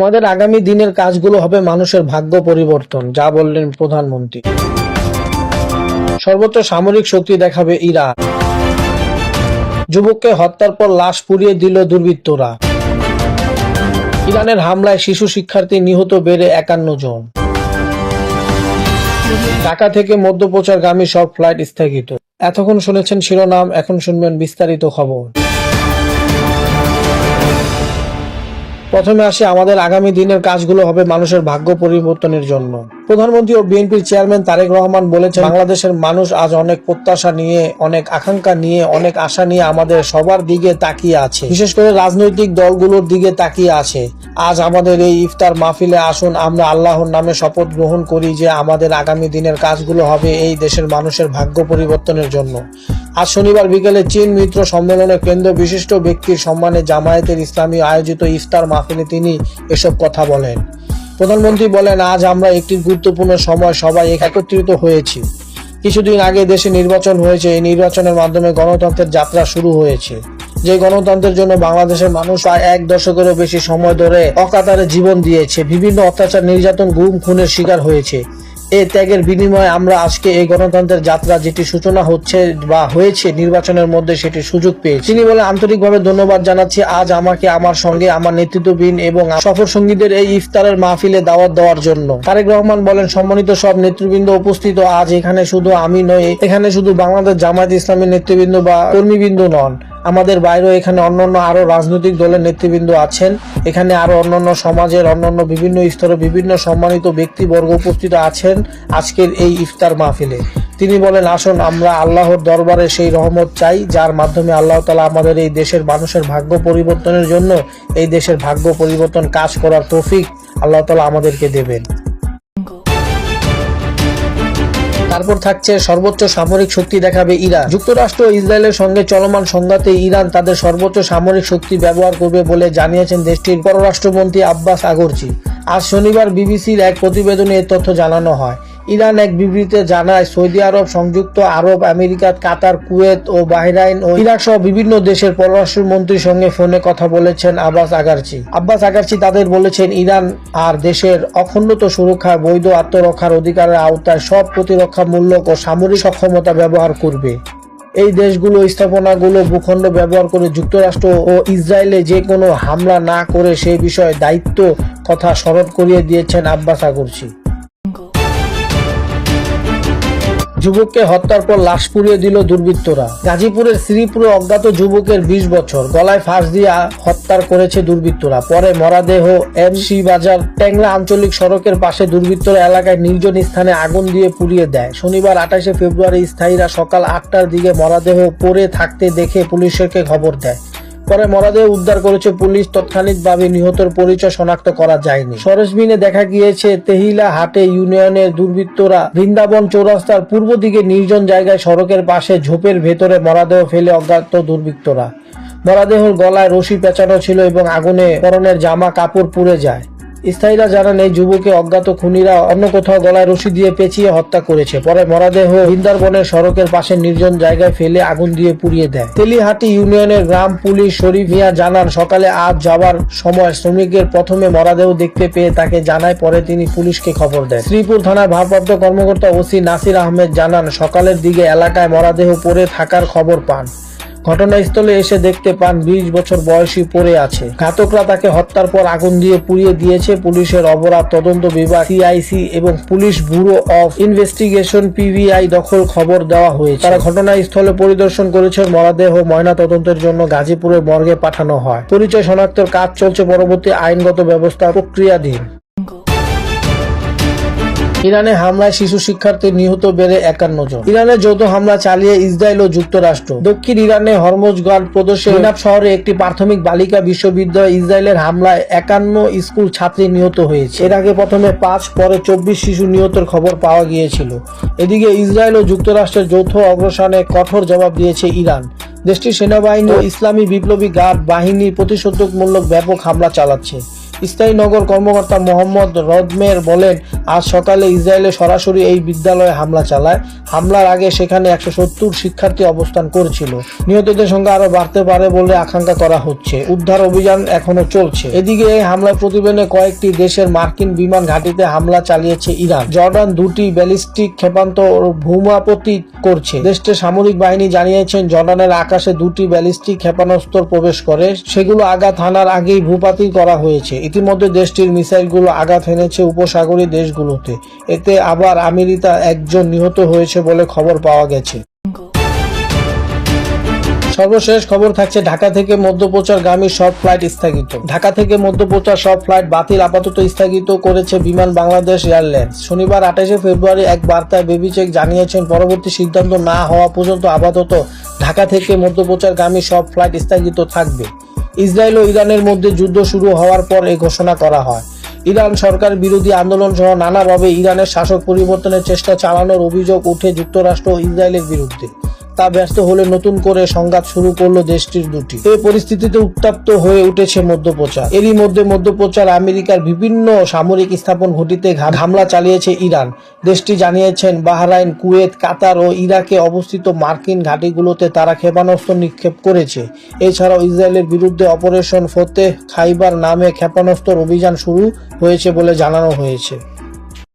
আমাদের আগামী দিনের কাজগুলো হবে মানুষের ভাগ্য পরিবর্তন, যা বললেন প্রধানমন্ত্রী। সর্বোচ্চ সামরিক শক্তি দেখাবে ইরান। যুবককে হত্যার পর লাশ পুড়িয়ে দিল দুর্বৃত্তরা। ইরানের হামলায় শিশু শিক্ষার্থী নিহত বেড়ে 51 জন। ঢাকা থেকে মধ্যপ্রচারগামী সব ফ্লাইট স্থগিত। এতক্ষণ শুনেছেন শিরোনাম, এখন শুনবেন বিস্তারিত খবর। প্রথমে আসি আমাদের আগামী দিনের কাজগুলো হবে মানুষের ভাগ্য পরিবর্তনের জন্য। প্রধানমন্ত্রী ও বিএনপির চেয়ারম্যান তারেক রহমান বলেছেন, বাংলাদেশের মানুষ আজ অনেক প্রত্যাশা নিয়ে, অনেক আকাঙ্ক্ষা নিয়ে, অনেক আশা নিয়ে আমাদের সবার দিকে তাকিয়ে আছে। বিশেষ করে রাজনৈতিক দলগুলোর দিকে তাকিয়ে আছে। আজ আমাদের এই ইফতার মাহফিলে আসুন আমরা আল্লাহর নামে শপথ গ্রহণ করি যে আমাদের আগামী দিনের কাজগুলো হবে এই দেশের মানুষের ভাগ্য পরিবর্তনের জন্য। আজ শনিবার বিকেলে চীন মিত্র সম্মেলনে কেন্দ্রীয় বিশিষ্ট ব্যক্তির সম্মানে জামায়াতের ইসলামী আয়োজিত ইফতার মাহফিলে তিনি এসব কথা বলেন। প্রধানমন্ত্রী বলেন, আজ আমরা একটি গুরুত্বপূর্ণ সময় সবাই একত্রিত হয়েছি। কিছুদিন আগে দেশে নির্বাচন হয়েছে। এই নির্বাচনের মাধ্যমে গণতন্ত্রের যাত্রা শুরু হয়েছে। যে গণতন্ত্রের জন্য বাংলাদেশের মানুষ প্রায় 1 দশকেরও বেশি সময় ধরে অকাতরে জীবন দিয়েছে, বিভিন্ন অত্যাচার, নির্যাতন, গুম খুনের শিকার হয়েছে। এই ত্যাগের বিনিময়ে আমরা আজকে এই গণতন্ত্রের যাত্রা যেটি সূচনা হচ্ছে বা হয়েছে নির্বাচনের মধ্যে সেটি সুযোগ পেয়েছি। তিনি বলে, আন্তরিকভাবে ধন্যবাদ জানাচ্ছি আজ আমাকে, আমার সঙ্গে আমার নেতৃত্ববৃন্দ এবং সফর সঙ্গীদের এই ইফতারের মাহফিলে দাওয়াত দেওয়ার জন্য। তারেক রহমান বলেন, সম্মানিত সব নেতৃবৃন্দ উপস্থিত আজ এখানে শুধু আমি নই, এখানে শুধু বাংলাদেশ জামায়াত ইসলামীর নেতৃবৃন্দ বা কর্মীবৃন্দ নন, আমাদের বাইরেও এখানে অন্যান্য আরো রাজনৈতিক দলের নেতৃবৃন্দ আছেন। এখানে আরো অন্যান্য সমাজের অন্যান্য বিভিন্ন স্তরে বিভিন্ন সম্মানিত ব্যক্তিবর্গ উপস্থিত আছেন আজকের এই ইফতার মাহফিলে। তিনি বলেন, আসুন আমরা আল্লাহর দরবারে সেই রহমত চাই যার মাধ্যমে আল্লাহ তাআলা আমাদের এই দেশের মানুষের ভাগ্য পরিবর্তনের জন্য, এই দেশের ভাগ্য পরিবর্তন কাজ করার তৌফিক আল্লাহ তাআলা আমাদেরকে দেবেন। তারপর থাকছে সর্বোচ্চ সামরিক শক্তি দেখাবে ইরান। যুক্তরাষ্ট্র ও ইসরায়েলের সঙ্গে চলমান সংঘাতে ইরান তাদের সর্বোচ্চ সামরিক শক্তি ব্যবহার করবে বলে জানিয়েছেন দেশটির পররাষ্ট্রমন্ত্রী আব্বাস আগরচি। আজ শনিবার বিবিসির এক প্রতিবেদনে এই তথ্য জানানো হয়। ইরান এক বিবৃতিতে জানায়, সৌদি আরব, সংযুক্ত আরব আমেরিকা, কাতার, কুয়েত ও বাহরাইন ও ইরাক সহ বিভিন্ন দেশের পররাষ্ট্রমন্ত্রীর সঙ্গে ফোনে কথা বলেছেন আব্বাস আগারচি। তাদের বলেছেন, ইরান আর দেশের অখণ্ডতা সুরক্ষা, বৈধ আত্মরক্ষার অধিকারের আওতায় সব প্রতিরক্ষামূলক ও সামরিক সক্ষমতা ব্যবহার করবে। এই দেশগুলো স্থাপনাগুলো ভূখণ্ড ব্যবহার করে যুক্তরাষ্ট্র ও ইসরায়েলে যে কোনো হামলা না করে সেই বিষয়ে দায়িত্ব কথা স্মরণ করিয়ে দিয়েছেন আব্বাস আগরচি। যুবককে হত্যার পর লাশ পুড়িয়ে দিল দুর্বৃত্তরা। গাজীপুরের শ্রীপুরে অজ্ঞাত যুবকের 20 বছর গলায় ফাঁস দিয়ে হত্যা করেছে দুর্বৃত্তরা। পরে মরদেহ এমসি বাজার ট্যাংরা আঞ্চলিক সড়কের পাশে দুর্বৃত্তরা এলাকায় নির্জন স্থানে আগুন দিয়ে পুড়িয়ে দেয়। শনিবার 28 ফেব্রুয়ারি স্থায়ীরা সকাল 8টার দিকে মরদেহ পড়ে থাকতে দেখে পুলিশকে খবর দেয়। পরে মরদেহ উদ্ধার করেছে পুলিশ। তাৎক্ষণিকভাবে নিহতের পরিচয় শনাক্ত করা যায়নি। সরেজমিনে দেখা গিয়েছে, তেহিলা হাটে ইউনিয়নের দুর্বৃত্তরা বৃন্দাবন চৌরাস্তার পূর্ব দিকে নির্জন জায়গায় সড়কের পাশে ঝোপের ভেতরে মরদেহ ফেলে অজ্ঞাত দুর্বৃত্তরা। মরদেহের গলায় রশি পেঁচানো ছিল এবং আগুনে পরনের জামা কাপড় পুড়ে যায়। স্থায়ীরা জানান, এই যুবকে অজ্ঞাত খুনিরা অন্য কোথাও গলায় রশি দিয়ে পেঁচিয়ে হত্যা করেছে। পরে মরদেহ বৃন্দাবনের সড়কের পাশে নির্জন জায়গায় ফেলে আগুন দিয়ে পুড়িয়ে দেয়। তেলিহাটি ইউনিয়নের গ্রাম পুলিশ শরীফ মিয়া জানান, সকালে আজ যাওয়ার সময় শ্রমিকের প্রথমে মরদেহ দেখতে পেয়ে তাকে জানায়, পরে তিনি পুলিশকে খবর দেন। শ্রীপুর থানার ভারপ্রাপ্ত কর্মকর্তা ওসি নাসির আহমেদ জানান, সকালের দিকে এলাকায় মরদেহ পড়ে থাকার খবর পান। ঘটনাস্থলে এসে দেখতে পান 20 বছর বয়সী পড়ে আছে। ঘাতকরা তাকে হত্যার পর আগুন দিয়ে পুড়িয়ে দিয়েছে। পুলিশের অপরাধ তদন্ত বিভাগ সিআইসি এবং police bureau of investigation PBI দখল খবর দেওয়া হয়েছে। তারা ঘটনাস্থলে পরিদর্শন করেছেন। মরদেহ ময়না তদন্তের জন্য গাজীপুরের মর্গে পাঠানো হয়। পরিচয় শনাক্তের কাজ চলছে, পরবর্তী আইনগত ব্যবস্থা প্রক্রিয়াধীন। ইরানে হামলায় শিশু শিক্ষার্থী নিহত বেড়ে 51 জন। ইরানের যৌথ হামলা চালিয়ে ইসরায়েল ও যুক্তরাষ্ট্র। দক্ষিণ ইরানে হরমোজগান প্রদেশের হিনাব শহরে একটি প্রাথমিক বালিকা বিশ্ববিদ্যালয়ে ইসরায়েলের হামলায় 51 স্কুল ছাত্রী নিহত হয়েছে। এর আগে প্রথমে 5, পরে 24 শিশু নিহতের খবর পাওয়া গিয়েছিল। এদিকে ইসরায়েল ও যুক্তরাষ্ট্রের যৌথ অগ্রসনে কঠোর জবাব দিয়েছে ইরান। দেশটির সেনাবাহিনী ও ইসলামী বিপ্লবী গার্ড বাহিনী প্রতিশোধকমূলক ব্যাপক হামলা চালাচ্ছে। স্থায়ী নগর কর্মকর্তা মোহাম্মদ রদমের বলেন, আজ সকালে ইসরায়েলে সরাসরি এই বিদ্যালয়ে হামলা চালায়। হামলার আগে সেখানে 170 শিক্ষার্থী অবস্থান করছিল। নিহতদের সংখ্যা আরো বাড়তে পারে বলে আশঙ্কা করা হচ্ছে। উদ্ধার অভিযান এখনো চলছে। এদিকে এই হামলার প্রতিবেদনে কয়েকটি দেশের মার্কিন বিমান ঘাঁটিতে হামলা চালিয়েছে ইরান। জর্ডান 2টি ব্যালিস্টিক ক্ষেপণাস্ত্র ভূমাপতি করছে। দেশটির সামরিক বাহিনী জানিয়েছেন, জর্ডানের আকাশে 2টি ব্যালিস্টিক ক্ষেপণাস্ত্র প্রবেশ করে, সেগুলো আঘাত হানার আগেই ভূপাতি করা হয়েছে। ইতিমধ্যে দেশটির মিসাইলগুলো আঘাত হেনেছে উপসাগরীয় দেশগুলোতে। এতে আবার আমেরিকা একজন নিহত হয়েছে বলে খবর পাওয়া গেছে। সর্বশেষ খবর থাকছে ঢাকা থেকে মধ্যপ্রাচ্যগামী সব ফ্লাইট স্থগিত। ঢাকা থেকে মধ্যপ্রাচ্য সব ফ্লাইট বাতিল আপাতত স্থগিত করেছে বিমান বাংলাদেশ এয়ারলাইন্স। শনিবার 28 ফেব্রুয়ারি এক বার্তায় বেবিচেক জানিয়েছেন, পরবর্তী সিদ্ধান্ত না হওয়া পর্যন্ত আপাতত ঢাকা থেকে মধ্যপ্রাচ্যগামী সব ফ্লাইট স্থগিত থাকবে। ইসরায়েল ও ইরানের মধ্যে যুদ্ধ শুরু হওয়ার পর এই ঘোষণা করা হয়। ইরান সরকার বিরোধী আন্দোলন সহ নানাভাবে ইরানের শাসক পরিবর্তনের চেষ্টা চালানোর অভিযোগ উঠে যুক্তরাষ্ট্র ও ইসরায়েলের বিরুদ্ধে। তা ব্যস্ত হলে নতুন করে সংঘাত শুরু করলো দেশটির দুটি। এই পরিস্থিতিতে উত্তপ্ত হয়ে উঠেছে মধ্যপ্রাচ্য। এরই মধ্যে মধ্যপ্রাচ্যের আমেরিকার বিভিন্ন সামরিক স্থাপন ঘটিতে হামলা চালিয়েছে ইরান। দেশটি জানিয়েছেন, বাহরাইন, কুয়েত, কাতার ও ইরাকে অবস্থিত মার্কিন ঘাঁটিগুলোতে তারা ক্ষেপণাস্ত্র নিক্ষেপ করেছে। এছাড়াও ইসরায়েলের বিরুদ্ধে অপারেশন ফতেহ খাইবার নামে ক্ষেপণাস্ত্র অভিযান শুরু হয়েছে বলে জানানো হয়েছে।